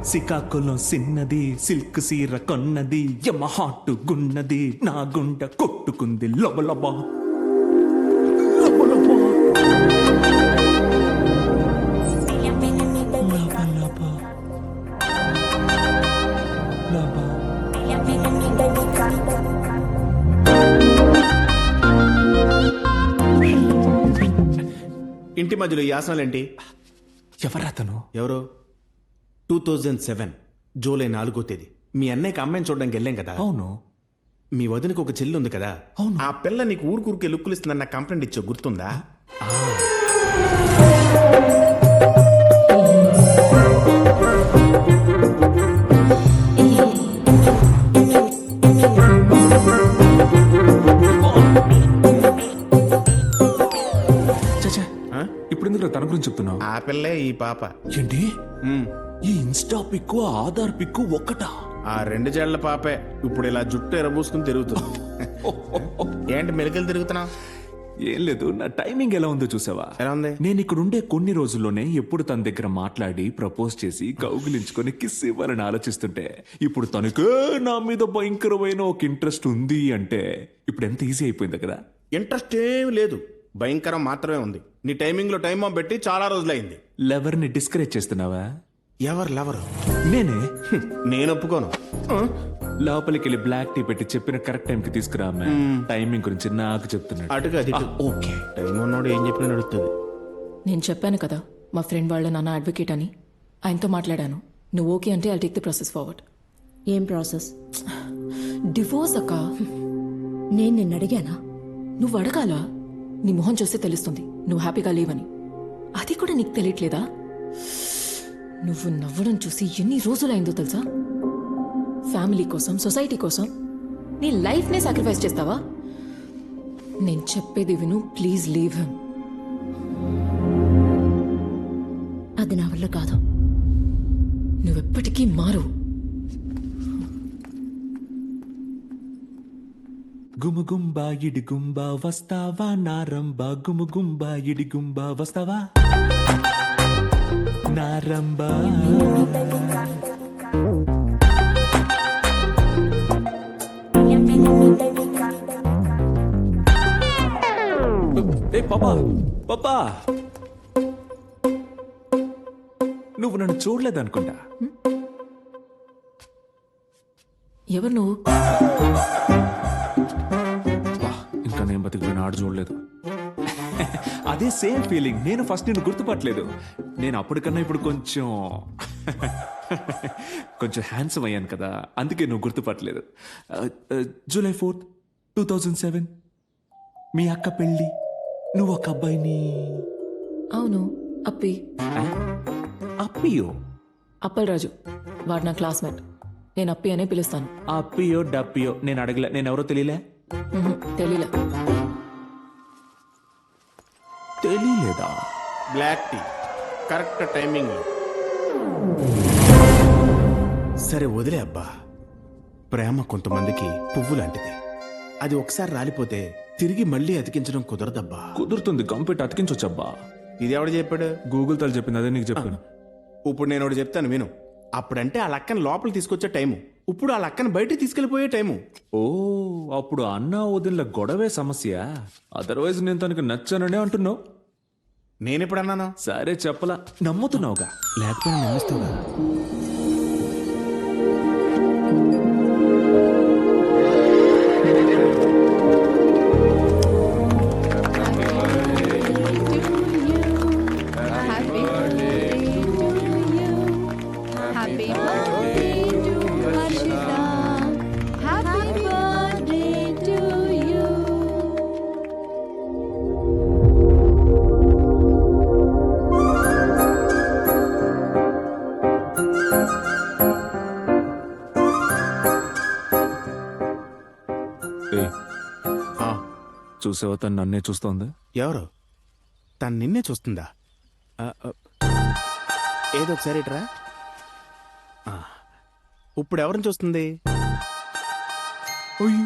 Srikakulam సిన్నది silk సీర కొన్నది యమ hot గున్నది నా గుండె కొట్టుకుంది లబలబా లబలబా లబలబా లబా. ఇంటి మధ్యలో ఈ ఆసనాలేంటి? ఎవరతను? ఎవరో 2007 జూలై 4వ తేదీ మీ అన్నయ్యకి అమ్మాయిని చూడడానికి వెళ్ళాం కదా. అవును. మీ వదినకి ఒక చెల్లి ఉంది కదా. అవును. ఆ పిల్ల నీకు ఊరుకూరికే లుక్కులు ఇస్తుందని నాకు కంప్లైంట్ ఇచ్చా, గుర్తుందా? చచ్చా, ఇప్పుడు ఎందుకు తన గురించి చెప్తున్నావు? ఆ పిల్లే ఈ పాప. ఏంటి ఈ ఇన్స్టా పిక్కు ఆధార్ పిక్కు ఒక్కటా? ఆ 2 జేళ్ల పాపే ఇప్పుడు ఇలా జుట్టు ఎరబూసుకుని తిరుగుతుంది. ఏంటి మెలికలు తిరుగుతున్నా? ఏం లేదు, నా టైమింగ్ ఎలా ఉందో చూసావా? ఎలా ఉంది? నేను ఇక్కడ ఉండే కొన్ని రోజుల్లోనే ఎప్పుడు తన దగ్గర మాట్లాడి ప్రపోజ్ చేసి కౌగిలించుకొని కిస్ ఇవ్వాలని ఆలోచిస్తుంటే ఇప్పుడు తనకే నా మీద భయంకరమైన ఒక ఇంట్రెస్ట్ ఉంది అంటే ఇప్పుడు ఎంత ఈజీ అయిపోయింది కదా. ఇంట్రెస్ట్ ఏమి లేదు, భయంకరం మాత్రమే ఉంది. నీ టైమింగ్ లో టైం పెట్టి చాలా రోజులైంది. లవర్ని డిస్కరేజ్ చేస్తున్నావా? ఎవరు లవరు? నేనే. నేను ఒప్పుకోను. లోపలికి వెళ్ళి బ్లాక్ టీ పెట్టి చెప్పిన కరెక్ట్ టైం కి తీసుకురా. టైమింగ్ గురించి నాకు చెప్తున్నాడు. అటుగా ఓకే. టైం ఉన్నాడు ఏం చెప్పినా నడుస్తుంది. నేను చెప్పాను కదా మా ఫ్రెండ్ వాళ్ళ నాన్న అడ్వకేట్ అని, ఆయనతో మాట్లాడాను. నువ్వు ఓకే అంటే I take the process forward. ఏం ప్రాసెస్? డివోర్స్ అక్క. నేను నిన్ను అడిగానా? నువ్వు అడగాలా? నీ మొహం చూస్తే తెలుస్తుంది నువ్వు హ్యాపీగా లేవని. అది కూడా నీకు తెలియట్లేదా? నువ్వు నవ్వడం చూసి ఎన్ని రోజులైందో తెలుసా? ఫ్యామిలీ కోసం, సొసైటీ కోసం నీ లైఫ్నే సాక్రిఫైస్ చేస్తావా? నేను చెప్పేది విను, ప్లీజ్ లీవ్ హిమ్. అది నా వల్ల కాదు. నువ్వెప్పటికీ మారు. గుమగుంబా ఇడిగుంబా వస్తావా నారంబా గుమగుంబా ఇడిగుంబా వస్తావా నారంబా. ఏ పాపా, పాపా, నువ్వు నన్ను చూడలేదనుకుంటా. ఎవరు నువ్వు? ఇంకా నేను బతికిపోయిన ఆడు చూడలేదు. అదే సేమ్ ఫీలింగ్. నేను ఫస్ట్ నిన్ను గుర్తుపట్టలేదు. నేను అప్పటికన్నా ఇప్పుడు కొంచెం హ్యాండ్సమ్ అయ్యాను కదా, అందుకే నువ్వు గుర్తుపట్టలేదు. జూలై 4th 2007 మీ అక్క పెళ్ళి, నువ్వు ఒక అబ్బాయిని. అవును, అప్పి. అప్పియో? అప్పలరాజు, వాడు నా క్లాస్మేట్. నేను అప్పి అనే పిలుస్తాను. అప్పియో డప్పియో నేను అడగలే. నేను ఎవరో తెలియలే. తెలీలా? తెలియలేదా? Black tea correct timing. సరే వదిలే అబ్బా. ప్రేమ కొంతమందికి పువ్వు లాంటిది. అది ఒకసారి రాలిపోతే తిరిగి మళ్ళీ అతికించడం కుదరదబ్బా. కుదురుతుంది, కంపెట్ అతికించొచ్చబ్బా. ఇది ఎవడు చెప్పాడు? గూగుల్ తల్లి చెప్పింది, అదే నీకు చెప్పాను. ఇప్పుడు నేను ఒకటి చెప్తాను విను. అప్పుడంటే ఆ లక్కని లోపలికి తీసుకొచ్చే టైము, ఇప్పుడు ఆ లక్కని బయటికి తీసుకెళ్లిపోయే టైము. ఓ, అప్పుడు అన్న వదిన గొడవే సమస్య. అదర్వైజ్ నేను తనకు నచ్చాననే అంటున్నావు. నేనెప్పుడు అన్నాను? సరే చెప్పలా, నమ్ముతున్నావుగా. లేకపోతే నమ్మిస్తావుగా. చూసావా, తను నన్నే చూస్తోంది. ఎవరు? తను నిన్నే చూస్తుందా? ఏదో ఒకసారి ఇట్రా. ఇప్పుడు ఎవరిని చూస్తుంది? అయ్యో,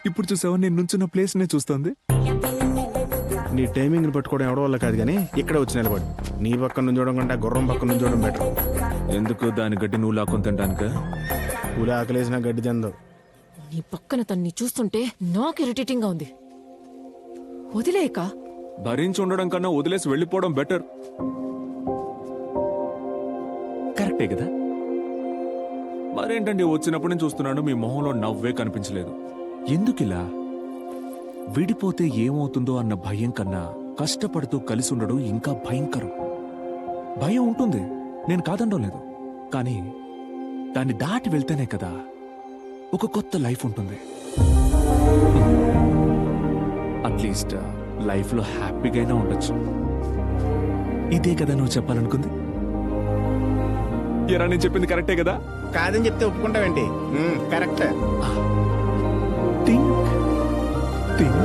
ఇప్పుడు చూసావా, నేను నుంచున్న ప్లేస్ నే చూస్తోంది. నీ టైమింగ్ని పట్టుకోవడం ఎవడో వల్ల కాదు కానీ ఇక్కడే వచ్చి నిలబడు. నీ పక్కన నుంచి చూడడం కంటే గుర్రం పక్కన నుంచి చూడడం బెటర్. ఎందుకు దాని గడ్డి నువ్వు లాక్కొని తింటానుక? పూల ఆకలేసిన గడ్డి తిందో. నీ పక్కన తన్ని చూస్తుంటే నాకు ఇరిటేటింగ్ గా ఉంది. వదిలేక భరించి ఉండడం కన్నా వదిలేసి వెళ్ళిపోవడం బెటర్. కరెక్టే కదా? మరేంటండి, వచ్చినప్పుడు నేను చూస్తున్నాను మీ మొహంలో నవ్వే కనిపించలేదు. ఎందుకిలా? విడిపోతే ఏమవుతుందో అన్న భయం కన్నా కష్టపడుతూ కలిసి ఉండడం ఇంకా భయంకరం. భయం ఉంటుంది, నేను కాదనడం లేదు. కానీ దాన్ని దాటి వెళ్తేనే కదా ఒక కొత్త లైఫ్ ఉంటుంది. అట్లీస్ట్ లైఫ్లో హ్యాపీగా అయినా ఉండొచ్చు. ఇదే కదా నువ్వు చెప్పాలనుకుంది? ఎరా, నేను చెప్పింది కరెక్టే కదా? కాదని చెప్తే ఒప్పుకుంటావేంటి? కరెక్ట్. Think think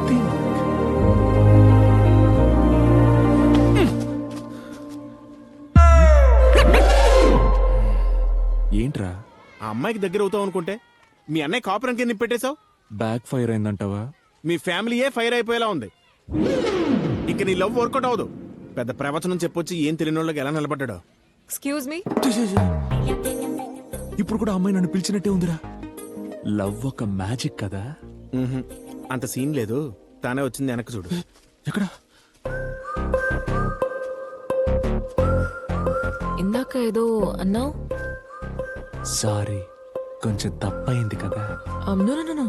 think. ఏంట్రా ఆ అమ్మాయికి దగ్గర అవుతావు అనుకుంటే మీ అన్నయ్య కాపురం కింద పెట్టేశావు. బ్యాక్ ఫైర్ అయిందంటావా? మీ ఫ్యామిలీయే ఫైర్ అయిపోయేలా ఉంది. ఇక నీ లవ్ వర్కౌట్ అవ్వదు. పెద్ద ప్రవచనం చెప్పొచ్చి ఏం తెలియని వాళ్ళకి ఎలా నిలబడ్డాడో. Excuse me. ఇప్పుడు కూడా అమ్మాయి నన్ను పిలిచినట్టే ఉందిరా. లవ్ ఒక మ్యాజిక్ కదా? మ్హూ. అంత సీన్ లేదు. తానే వచ్చింది, వెనక్కి చూడు. ఎక్కడ? ఇందాక ఏదో అన్నావు. సారీ, కొంచెం తప్పయింది కదా. నో,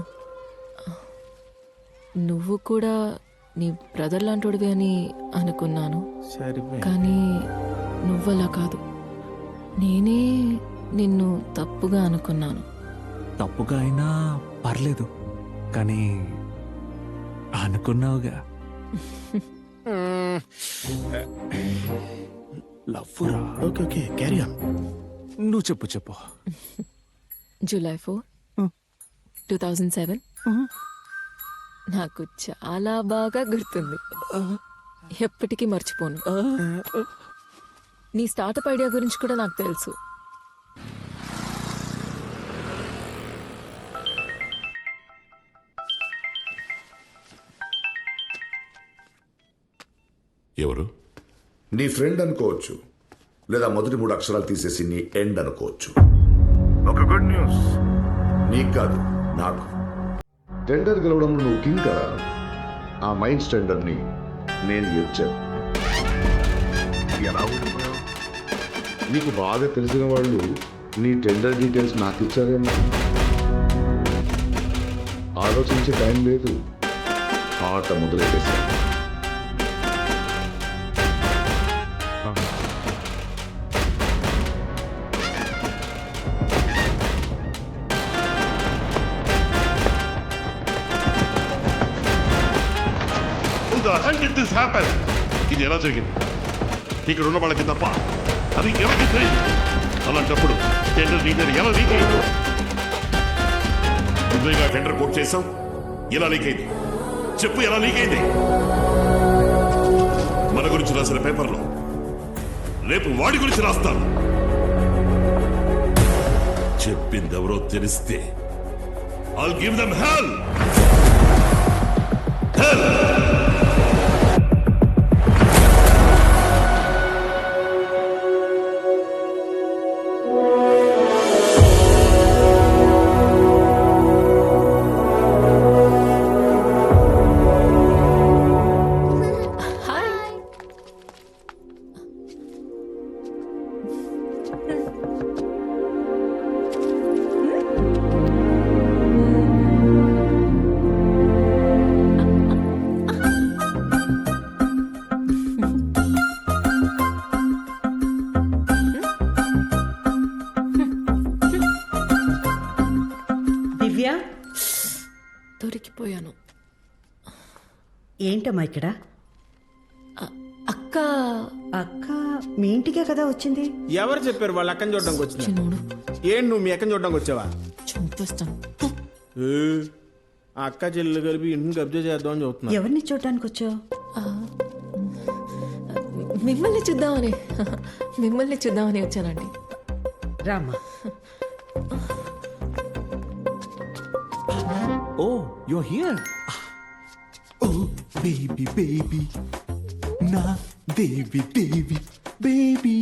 నువ్వు కూడా నీ బ్రదర్ లాంటోడివి అని అనుకున్నాను. సరిపోయి కానీ నువ్వలా కాదు. నేనే నిన్ను తప్పుగా అనుకున్నాను. తప్పుగా అయినా పర్లేదు, కానీ అనుకున్నావుగా. లవ్వురా. Okay okay, carry on. నువ్వు చెప్పు చెప్పు. జూలై 4, 2007. నాకు చాలా బాగా గుర్తుంది. ఎప్పటికీ మర్చిపోను. నీ స్టార్టప్ ఐడియా గురించి కూడా నాకు తెలుసు. ఎవరు? నీ ఫ్రెండ్ అనుకోవచ్చు, లేదా మొదటి 3 అక్షరాలు తీసేసి నీ ఎండ్ అనుకోవచ్చు. ఒక గుడ్ న్యూస్ నీకు కాదు, నాకు. టెండర్ గెలవడంలో నువ్వు కింగ్ కదా. ఆ మైండ్ స్టెండర్ని నేను ఇచ్చాను. ఎలా ఓడిపోయావు? నీకు బాగా తెలిసిన వాళ్ళు నీ టెండర్ డీటెయిల్స్ నాకు ఇచ్చారేమో. ఆలోచించే టైం లేదు, ఆట మొదలెట్టేశాను. ఇది ఎలా జరిగింది? ఇక్కడ ఉన్న వాళ్ళకి తప్ప అది ఎవరికి తెలియదు. అలాంటప్పుడు టెండర్ డీటెయిల్ ఎలా లీక్ అయింది? నువ్వేగా టెండర్ కోట్ చేసావు, ఎలా లీక్ అయింది చెప్పు. ఎలా లీక్ అయింది? మన గురించి రాసిన పేపర్లో రేపు వాడి గురించి రాస్తాను. చెప్పిందెవరో తెలిస్తే I'll give them hell. Hell. దివ్య, దొరికిపోయాను. ఏంటమ్మా ఇక్కడ? అక్క అక్క మీ ఇంటికే కదా వచ్చింది. ఎవరు చెప్పారు వాళ్ళ అక్కని చూడడానికి వచ్చింది? చిన్నోడు ఏం నువ్వు మీ అక్కని చూడడానికి వచ్చావా? చంపేస్తాను. ఏ, ఆ అక్క చెల్లెలు కలిపి ఇంటిని కబ్జా చేద్దామని చూస్తున్నా. ఎవరిని చూడటానికి వచ్చావు? మిమ్మల్ని చూద్దామని వచ్చానండి. రామ్మా. ఓ, you're here. బేబీ బేబీ నా దేవి దేవి బేబీ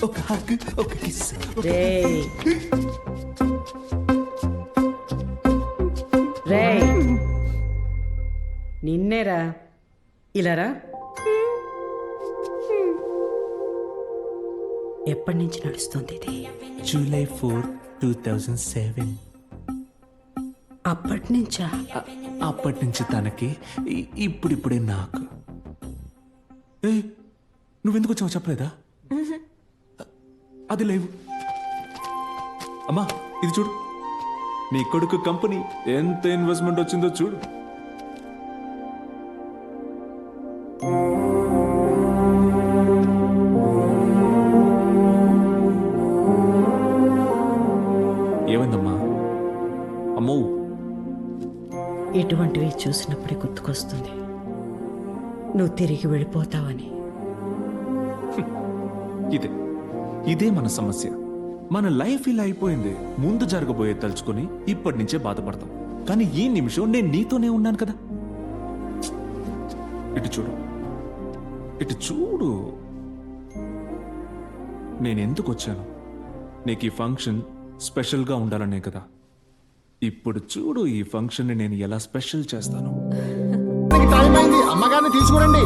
ఒక హగ్ ఒక కిస్ రేయ్ రేయ్ నిన్నేరా ఇలారా ఎప్పటి నుంచి నడుస్తుంది ఇది జూలై 4, 2007 అప్పటి నుంచా అప్పటి నుంచి తనకి ఇప్పుడిప్పుడే నాకు ఏ నువ్వెందుకు వచ్చావు చెప్పలేదా అది లేవు అమ్మా ఇది చూడు నీ కొడుకు కంపెనీ ఎంత ఇన్వెస్ట్మెంట్ వచ్చిందో చూడు ఏమైందమ్మా అమ్మో ఇటువంటివి చూసినప్పుడే గుర్తుకొస్తుంది నువ్వు తిరిగి వెళ్ళిపోతావని ఇదే మన సమస్య మన లైఫ్ ఇలా అయిపోయింది ముందు జరగబోయే తలుచుకొని ఇప్పటి నుంచే బాధపడతాం కానీ ఈ నిమిషం నేను నీతోనే ఉన్నాను కదా ఇటు చూడు ఇటు చూడు నేను ఎందుకు వచ్చాను నీకు ఈ ఫంక్షన్ స్పెషల్గా ఉండాలనే కదా ఇప్పుడు చూడు ఈ ఫంక్షన్ని నేను ఎలా స్పెషల్ చేస్తాను టైం అయింది అమ్మగారిని తీసుకురండి